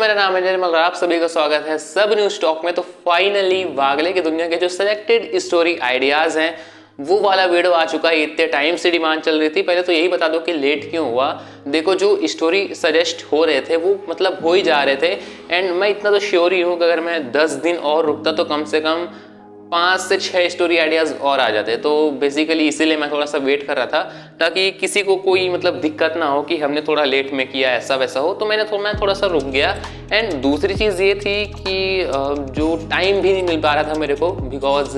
मेरा नाम है निर्मल, आप सभी का स्वागत है सब न्यूज टॉक में। तो फाइनली वागले की दुनिया के जो सिलेक्टेड स्टोरी आइडियाज हैं वो वाला वीडियो आ चुका है। इतने टाइम से डिमांड चल रही थी। पहले तो यही बता दो कि लेट क्यों हुआ। देखो, जो स्टोरी सजेस्ट हो रहे थे वो मतलब हो ही जा रहे थे, एंड मैं इतना तो श्योर ही हूँ कि अगर मैं 10 दिन और रुकता तो कम से कम 5 से 6 स्टोरी आइडियाज और आ जाते। तो बेसिकली इसीलिए मैं थोड़ा सा वेट कर रहा था ताकि किसी को कोई मतलब दिक्कत ना हो कि हमने थोड़ा लेट में किया, ऐसा वैसा हो। तो मैं थोड़ा सा रुक गया। एंड दूसरी चीज़ ये थी कि जो टाइम भी नहीं मिल पा रहा था मेरे को, बिकॉज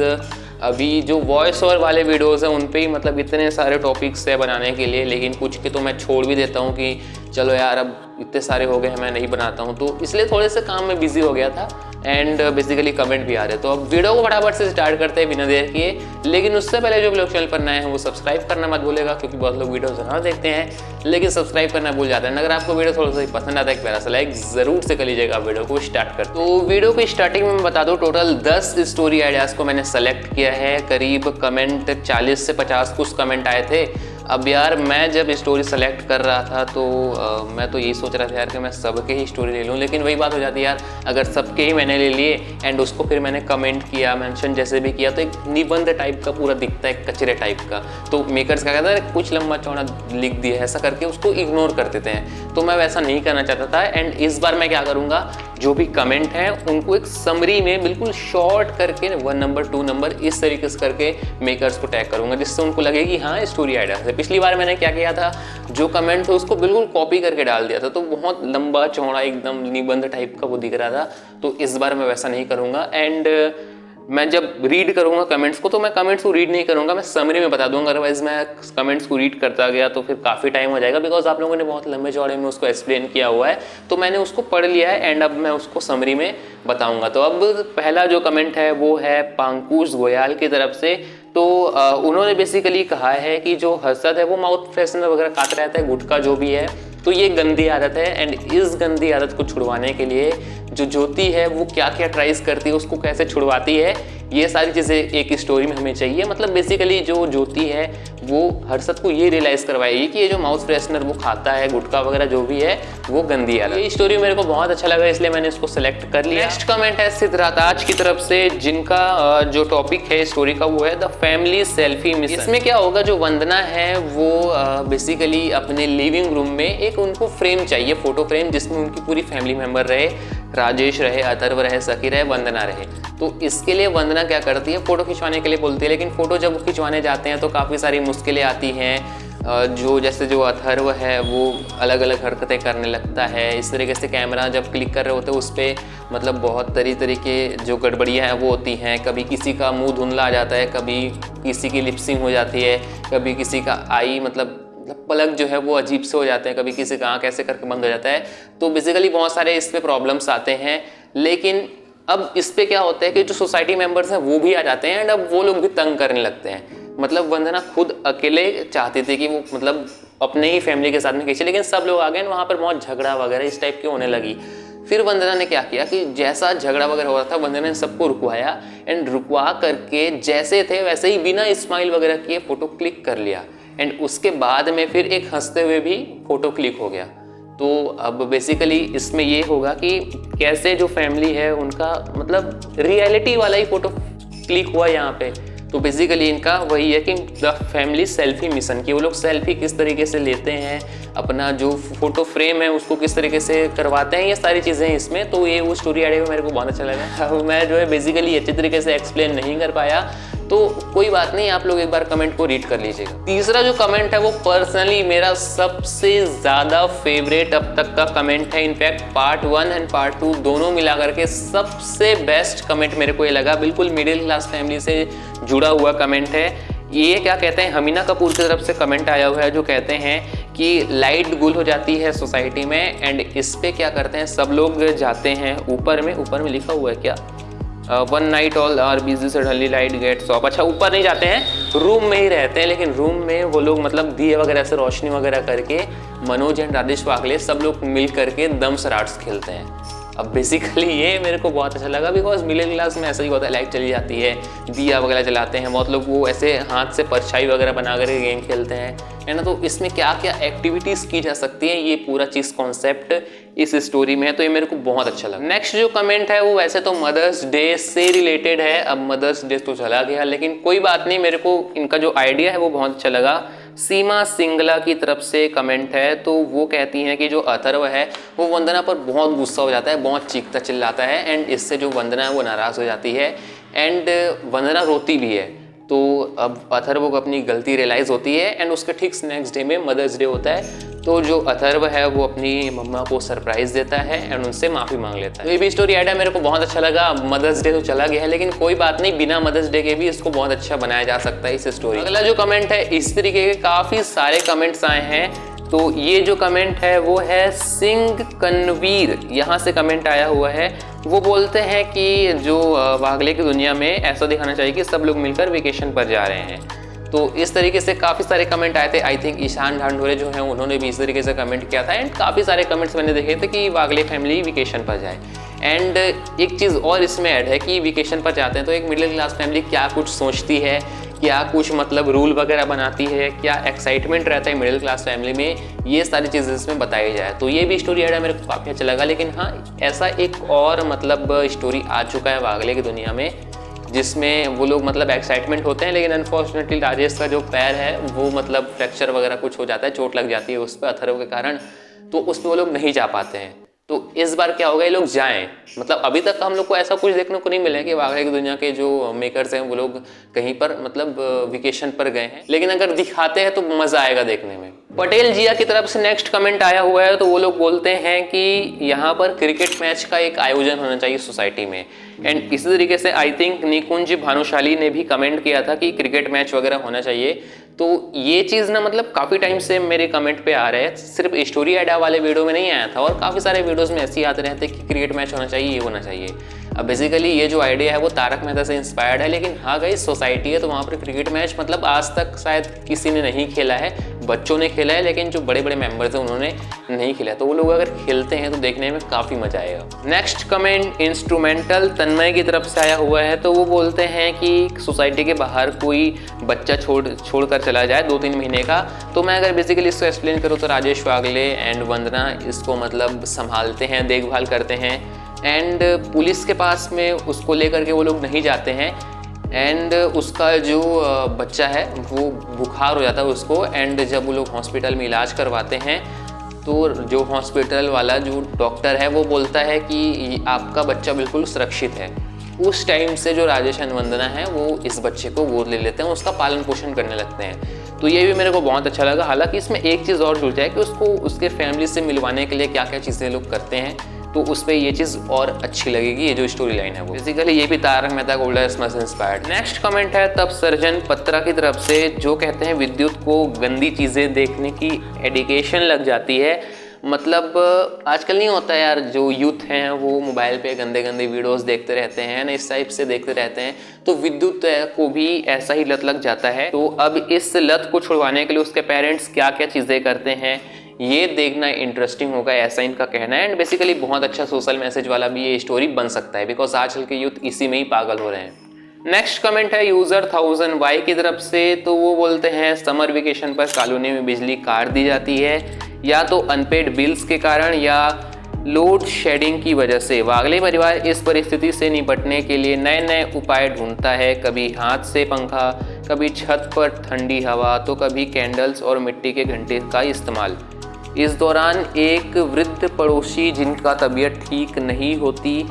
अभी जो वॉइस ओवर वाले वीडियोस हैं उन पे ही मतलब इतने सारे टॉपिक्स है बनाने के लिए, लेकिन कुछ के तो मैं छोड़ भी देता हूँ कि चलो यार अब इतने सारे हो गए हैं, मैं नहीं बनाता हूँ। तो इसलिए थोड़े से काम में बिजी हो गया था एंड बेसिकली कमेंट भी आ रहे। तो अब वीडियो को फटाफट से स्टार्ट करते हैं बिना देर किए। लेकिन उससे पहले जो भी लोग चैनल पर नए हैं वो सब्सक्राइब करना मत भूलेगा, क्योंकि बहुत लोग वीडियो ज़रूर देखते हैं लेकिन सब्सक्राइब करना भूल जाते हैं। अगर आपको वीडियो थोड़ा सा पसंद आता है, एक प्यारा सा लाइक जरूर से कर लीजिएगा। वीडियो को स्टार्ट कर। तो वीडियो की स्टार्टिंग में मैं बता दूं, टोटल 10 स्टोरी आइडियाज़ को मैंने सेलेक्ट किया है। करीब कमेंट 40 से 50 कुछ कमेंट आए थे। अब यार मैं जब स्टोरी सेलेक्ट कर रहा था तो मैं तो यही सोच रहा था यार कि मैं सबके ही स्टोरी ले लूँ, लेकिन वही बात हो जाती है यार, अगर सबके ही मैंने ले लिए एंड उसको फिर मैंने कमेंट किया, मेंशन जैसे भी किया, तो एक निबंध टाइप का पूरा दिखता है, कचरे टाइप का। तो मेकर्स क्या कहते हैं, कुछ लंबा चौड़ा लिख दिया है, ऐसा करके उसको इग्नोर कर देते हैं। तो मैं वैसा नहीं करना चाहता था। एंड इस बार मैं क्या करूँगा, जो भी कमेंट हैं उनको एक समरी में बिल्कुल शॉर्ट करके 1 नंबर 2 नंबर इस तरीके से करके मेकर्स को टैग करूंगा, जिससे उनको लगे कि हाँ स्टोरी आइडिया है। पिछली बार मैंने क्या किया था, जो कमेंट थे उसको बिल्कुल कॉपी करके डाल दिया था, तो बहुत लंबा चौड़ा एकदम निबंध टाइप का वो दिख रहा था। तो इस बार मैं वैसा नहीं करूंगा। एंड मैं जब रीड करूंगा कमेंट्स को, तो मैं कमेंट्स को रीड नहीं करूंगा, मैं समरी में बता दूंगा। अदरवाइज मैं कमेंट्स को रीड करता गया तो फिर काफ़ी टाइम हो जाएगा, बिकॉज आप लोगों ने बहुत लंबे चौड़े में उसको एक्सप्लेन किया हुआ है। तो मैंने उसको पढ़ लिया है एंड अब मैं उसको समरी में बताऊंगा। तो अब पहला जो कमेंट है वो है पांकुश गोयल की तरफ से। तो उन्होंने बेसिकली कहा है कि जो हर्षद है वो माउथ फ्रेशनर वगैरह खाता रहता है, गुटखा जो भी है, तो ये गंदी आदत है। एंड इस गंदी आदत को छुड़वाने के लिए जो ज्योति है वो क्या क्या ट्राइज करती है, उसको कैसे छुड़वाती है, ये सारी चीज़ें एक स्टोरी में हमें चाहिए। मतलब बेसिकली जो ज्योति है वो हर्षद को ये रियलाइज़ करवाएगी कि ये जो माउथ फ्रेशनर वो खाता है, गुटखा वगैरह जो भी है, वो गंदी आदत। ये स्टोरी मेरे को बहुत अच्छा लगा, इसलिए मैंने इसको सेलेक्ट कर लिया। नेक्स्ट कमेंट है सिद्धराज की तरफ से, जिनका जो टॉपिक है स्टोरी का वो है द फैमिली सेल्फी मिशन। इसमें क्या होगा, जो वंदना है वो बेसिकली अपने लिविंग रूम में एक उनको फ्रेम चाहिए, फोटो फ्रेम, जिसमें उनकी पूरी फैमिली मेंबर रहे, राजेश रहे, अथर्व रहे, सखी रहे, वंदना रहे। तो इसके लिए वंदना क्या करती है, फोटो खिंचवाने के लिए बोलती है, लेकिन फोटो जब वो खिंचवाने जाते हैं तो काफ़ी सारी मुश्किलें आती हैं। जो अथर्व है वो अलग अलग हरकतें करने लगता है। इस तरीके से कैमरा जब क्लिक कर रहे होते हैं उस पर मतलब बहुत तरीके जो गड़बड़ियाँ हैं वो होती हैं। कभी किसी का मुंह धुंधला आ जाता है, कभी किसी की लिपसिंग हो जाती है, कभी किसी का आई मतलब पलक जो है वो अजीब से हो जाते हैं, कभी किसी का आँख ऐसे करके बंद हो जाता है। तो बेसिकली बहुत सारे इस पे प्रॉब्लम्स आते हैं। लेकिन अब इस पे क्या होता है कि जो सोसाइटी मेंबर्स हैं वो भी आ जाते हैं एंड अब वो लोग भी तंग करने लगते हैं। मतलब वंदना खुद अकेले चाहती थी कि वो मतलब अपने ही फैमिली के साथ में खींचे, लेकिन सब लोग आ गए, वहाँ पर बहुत झगड़ा वगैरह इस टाइप की होने लगी। फिर वंदना ने क्या किया कि जैसा झगड़ा वगैरह हो रहा था, वंदना ने सबको रुकवाया एंड रुकवा करके जैसे थे वैसे ही बिना स्माइल वगैरह किए फोटो क्लिक कर लिया। एंड उसके बाद में फिर एक हंसते हुए भी फोटो क्लिक हो गया। तो अब बेसिकली इसमें ये होगा कि कैसे जो फैमिली है उनका मतलब रियलिटी वाला ही फोटो क्लिक हुआ यहाँ पे। तो बेसिकली इनका वही है कि द फैमिली सेल्फी मिशन, कि वो लोग सेल्फी किस तरीके से लेते हैं, अपना जो फोटो फ्रेम है उसको किस तरीके से करवाते हैं, ये सारी चीज़ें हैं इसमें। तो ये वो स्टोरी आइडिया मेरे को बहुत अच्छा लगा। मैं जो है बेसिकली अच्छी तरीके से एक्सप्लेन नहीं कर पाया, तो कोई बात नहीं, आप लोग एक बार कमेंट को रीड कर लीजिएगा। तीसरा जो कमेंट है वो पर्सनली मेरा सबसे ज़्यादा फेवरेट अब तक का कमेंट है। इनफैक्ट पार्ट 1 एंड पार्ट 2 दोनों मिला करके सबसे बेस्ट कमेंट मेरे को ये लगा। बिल्कुल मिडिल क्लास फैमिली से जुड़ा हुआ कमेंट है। ये क्या कहते हैं, हमीना कपूर की तरफ से कमेंट आया हुआ है, जो कहते हैं कि लाइट गुल हो जाती है सोसाइटी में एंड इस पे क्या करते हैं, सब लोग जाते हैं ऊपर में लिखा हुआ है क्या, 1 night all are busy suddenly light gets off. अच्छा, ऊपर नहीं जाते हैं, रूम में ही रहते हैं, लेकिन रूम में वो लोग मतलब दिए वगैरह से रोशनी वगैरह करके मनोज एंड राजेश वागले सब लोग मिल करके दम शराट्स खेलते हैं। अब बेसिकली ये मेरे को बहुत अच्छा लगा बिकॉज मिडिल क्लास में ऐसा ही होता है, लाइट चली जाती है, दिया वगैरह जलाते हैं बहुत लोग, वो ऐसे हाथ से परछाई वगैरह बना कर गेम खेलते हैं, है ना। तो इसमें क्या क्या एक्टिविटीज़ की जा सकती हैं, ये पूरा चीज़ कॉन्सेप्ट इस स्टोरी में है, तो ये मेरे को बहुत अच्छा लगा। नेक्स्ट जो कमेंट है वो वैसे तो मदर्स डे से रिलेटेड है, अब मदर्स डे तो चला गया, लेकिन कोई बात नहीं, मेरे को इनका जो आइडिया है वो बहुत अच्छा लगा। सीमा सिंगला की तरफ से कमेंट है, तो वो कहती हैं कि जो अथर्व है वो वंदना पर बहुत गुस्सा हो जाता है, बहुत चीखता चिल्लाता है, एंड इससे जो वंदना है वो नाराज़ हो जाती है, एंड वंदना रोती भी है। तो अब अथर्व को अपनी गलती रियलाइज़ होती है, एंड उसके ठीक नेक्स्ट डे में मदर्स डे होता है, तो जो अथर्व है वो अपनी मम्मा को सरप्राइज़ देता है एंड उनसे माफ़ी मांग लेता है। तो ये भी स्टोरी आइडिया मेरे को बहुत अच्छा लगा। मदर्स डे तो चला गया है, लेकिन कोई बात नहीं, बिना मदर्स डे के भी इसको बहुत अच्छा बनाया जा सकता है इस स्टोरी। अगला जो कमेंट है, इस तरीके के काफ़ी सारे कमेंट्स आए हैं, तो ये जो कमेंट है वो है सिंह कनवीर, यहाँ से कमेंट आया हुआ है। वो बोलते हैं कि जो वागले की दुनिया में ऐसा दिखाना चाहिए कि सब लोग मिलकर वेकेशन पर जा रहे हैं। तो इस तरीके से काफ़ी सारे कमेंट आए थे। आई थिंक ईशान ढांढोरे जो हैं उन्होंने भी इस तरीके से कमेंट किया था, एंड काफ़ी सारे कमेंट्स मैंने देखे थे कि वागले फैमिली वेकेशन पर जाए। एंड एक चीज़ और इसमें ऐड है कि वेकेशन पर जाते हैं तो एक मिडिल क्लास फैमिली क्या कुछ सोचती है, क्या कुछ मतलब रूल वगैरह बनाती है, क्या एक्साइटमेंट रहता है मिडिल क्लास फैमिली में, ये सारी चीज़ें इसमें बताई जाए। तो ये भी स्टोरी आइडिया मेरे को काफ़ी अच्छा लगा। लेकिन हाँ, ऐसा एक और मतलब स्टोरी आ चुका है वागले की दुनिया में, जिसमें वो लोग मतलब एक्साइटमेंट होते हैं, लेकिन अनफॉर्चुनेटली राजेश का जो पैर है वो मतलब फ्रैक्चर वगैरह कुछ हो जाता है, चोट लग जाती है उस पर अथर्व के कारण, तो उसमें वो लोग नहीं जा पाते हैं। तो इस बार क्या होगा, ये लोग जाएं, मतलब अभी तक हम लोग को ऐसा कुछ देखने को नहीं मिला है कि वागले की दुनिया के जो मेकर्स हैं वो लोग कहीं पर मतलब वेकेशन पर गए हैं, लेकिन अगर दिखाते हैं तो मज़ा आएगा देखने में। पटेल जिया की तरफ से नेक्स्ट कमेंट आया हुआ है, तो वो लोग बोलते हैं कि यहाँ पर क्रिकेट मैच का एक आयोजन होना चाहिए सोसाइटी में, एंड इसी तरीके से आई थिंक निकुंज भानुशाली ने भी कमेंट किया था कि क्रिकेट मैच वगैरह होना चाहिए। तो ये चीज़ ना मतलब काफ़ी टाइम से मेरे कमेंट पे आ रहे हैं, सिर्फ स्टोरी आइडिया वाले वीडियो में नहीं आया था, और काफ़ी सारे वीडियोस में ऐसे ही आते रहते कि क्रिकेट मैच होना चाहिए, ये होना चाहिए। अब बेसिकली ये जो आइडिया है वो तारक मेहता से इंस्पायर्ड है, लेकिन हाँ गई सोसाइटी है तो वहाँ पर क्रिकेट मैच मतलब आज तक शायद किसी ने नहीं खेला है, बच्चों ने खेला है, लेकिन जो बड़े बड़े मेंबर्स हैं उन्होंने नहीं खेला। तो वो लोग अगर खेलते हैं तो देखने में काफ़ी मजा आएगा। नेक्स्ट कमेंट इंस्ट्रूमेंटल तन्मय की तरफ से आया हुआ है, तो वो बोलते हैं कि सोसाइटी के बाहर कोई बच्चा छोड़ कर चला जाए 2-3 महीने का, तो मैं अगर बेसिकली इसको एक्सप्लेन करूँ तो राजेश वागले एंड वंदना इसको मतलब संभालते हैं, देखभाल करते हैं, एंड पुलिस के पास में उसको लेकर के वो लोग नहीं जाते हैं, एंड उसका जो बच्चा है वो बुखार हो जाता है उसको, एंड जब वो लोग हॉस्पिटल में इलाज करवाते हैं तो जो हॉस्पिटल वाला जो डॉक्टर है वो बोलता है कि आपका बच्चा बिल्कुल सुरक्षित है। उस टाइम से जो राजेश एंड वंदना है वो इस बच्चे को गोद ले लेते हैं, उसका पालन पोषण करने लगते हैं। तो ये भी मेरे को बहुत अच्छा लगा। हालांकि इसमें एक चीज़ और जुड़ जाए कि उसको उसके फैमिली से मिलवाने के लिए क्या क्या चीज़ें लोग करते हैं, तो उस पर ये चीज़ और अच्छी लगेगी। ये जो स्टोरी लाइन है वो बेसिकली ये भी तारक मेहता का उल्टा चश्मा से इंस्पायर्ड। नेक्स्ट कमेंट है तब सर्जन पत्रा की तरफ से, जो कहते हैं विद्युत को गंदी चीज़ें देखने की एडिकेशन लग जाती है। मतलब आजकल नहीं होता यार, जो यूथ हैं वो मोबाइल पे गंदे गंदे वीडियोस देखते रहते हैं ना, इस टाइप से देखते रहते हैं, तो विद्युत को भी ऐसा ही लत लग जाता है। तो अब इस लत को छुड़वाने के लिए उसके पेरेंट्स क्या क्या चीज़ें करते हैं ये देखना इंटरेस्टिंग होगा, ऐसा इनका कहना है। एंड बेसिकली बहुत अच्छा सोशल मैसेज वाला भी ये स्टोरी बन सकता है, बिकॉज आजकल के यूथ इसी में ही पागल हो रहे हैं। नेक्स्ट कमेंट है यूजर 1000Y की तरफ से, तो वो बोलते हैं समर वेकेशन पर कॉलोनी में बिजली काट दी जाती है, या तो अनपेड बिल्स के कारण या लोड शेडिंग की वजह से। वागले परिवार इस परिस्थिति से निपटने के लिए नए नए उपाय ढूंढता है, कभी हाथ से पंखा, कभी छत पर ठंडी हवा, तो कभी कैंडल्स और मिट्टी के घंटे का इस्तेमाल। इस दौरान एक वृद्ध पड़ोसी जिनका तबीयत ठीक नहीं होती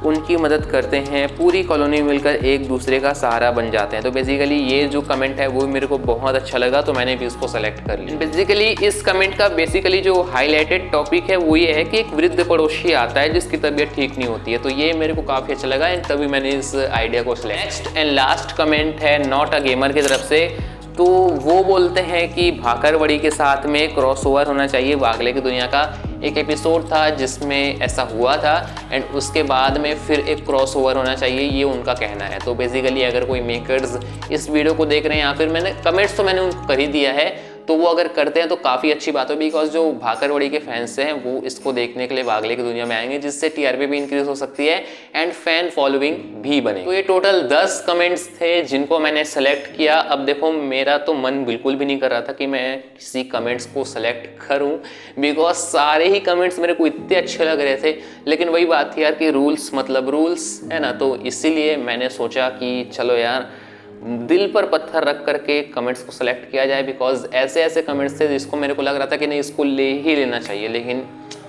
उनकी मदद करते हैं, पूरी कॉलोनी मिलकर एक दूसरे का सहारा बन जाते हैं। तो बेसिकली ये जो कमेंट है वो मेरे को बहुत अच्छा लगा, तो मैंने भी उसको सेलेक्ट कर लिया। बेसिकली इस कमेंट का बेसिकली जो हाईलाइटेड टॉपिक है वो ये है कि एक वृद्ध पड़ोसी आता है जिसकी तबीयत ठीक नहीं होती है, तो ये मेरे को काफ़ी अच्छा लगा, एंड तभी मैंने इस आइडिया को select. Next and last comment है नॉट अ गेमर की तरफ से, तो वो बोलते हैं कि भाकरवड़ी के साथ में क्रॉसओवर होना चाहिए। वागले की दुनिया का एक एपिसोड था जिसमें ऐसा हुआ था, एंड उसके बाद में फिर एक क्रॉसओवर होना चाहिए, ये उनका कहना है। तो बेसिकली अगर कोई मेकर्स इस वीडियो को देख रहे हैं, या फिर मैंने कमेंट्स तो मैंने उनको कर ही दिया है, तो वो अगर करते हैं तो काफ़ी अच्छी बात है, बिकॉज जो भाकरवड़ी के फैंस हैं वो इसको देखने के लिए वागले की दुनिया में आएंगे, जिससे टीआरपी भी इंक्रीज हो सकती है एंड फैन फॉलोइंग भी बने। तो ये टोटल 10 कमेंट्स थे जिनको मैंने सेलेक्ट किया। अब देखो मेरा तो मन बिल्कुल भी नहीं कर रहा था कि मैं किसी कमेंट्स को सेलेक्ट करूं, बिकॉज सारे ही कमेंट्स मेरे को इतने अच्छे लग रहे थे। लेकिन वही बात थी यार कि रूल्स मतलब रूल्स है ना, तो इसीलिए मैंने सोचा कि चलो यार दिल पर पत्थर रख करके कमेंट्स को सिलेक्ट किया जाए, बिकॉज ऐसे ऐसे कमेंट्स थे जिसको मेरे को लग रहा था कि नहीं इसको ले ही लेना चाहिए, लेकिन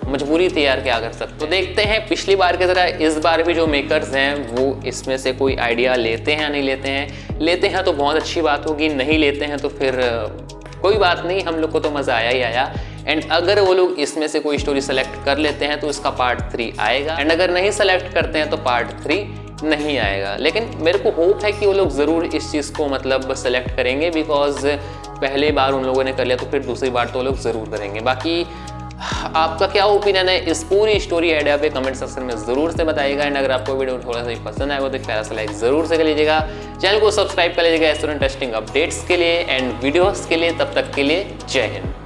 मजबूरी थी यार, क्या कर सकते। तो देखते हैं पिछली बार की तरह इस बार भी जो मेकर्स हैं वो इसमें से कोई आइडिया लेते हैं या नहीं लेते हैं। लेते हैं तो बहुत अच्छी बात होगी, नहीं लेते हैं तो फिर कोई बात नहीं, हम लोग को तो मज़ा आया ही आया। एंड अगर वो लोग इसमें से कोई स्टोरी सेलेक्ट कर लेते हैं तो इसका पार्ट 3 आएगा, एंड अगर नहीं सेलेक्ट करते हैं तो पार्ट 3 नहीं आएगा। लेकिन मेरे को होप है कि वो लोग ज़रूर इस चीज़ को मतलब सेलेक्ट करेंगे, बिकॉज पहले बार उन लोगों ने कर लिया तो फिर दूसरी बार तो वो लोग ज़रूर करेंगे। बाकी आपका क्या ओपिनियन है इस पूरी स्टोरी आइडिया पे कमेंट सेक्शन में ज़रूर से बताइएगा। एंड अगर आपको वीडियो थोड़ा सा भी पसंद आएगा तो एक प्यारा सा लाइक ज़रूर से कर लीजिएगा, चैनल को सब्सक्राइब कर लीजिएगा इस तरह इंटरेस्टिंग अपडेट्स के लिए एंड वीडियोज़ के लिए। तब तक के लिए जय हिंद।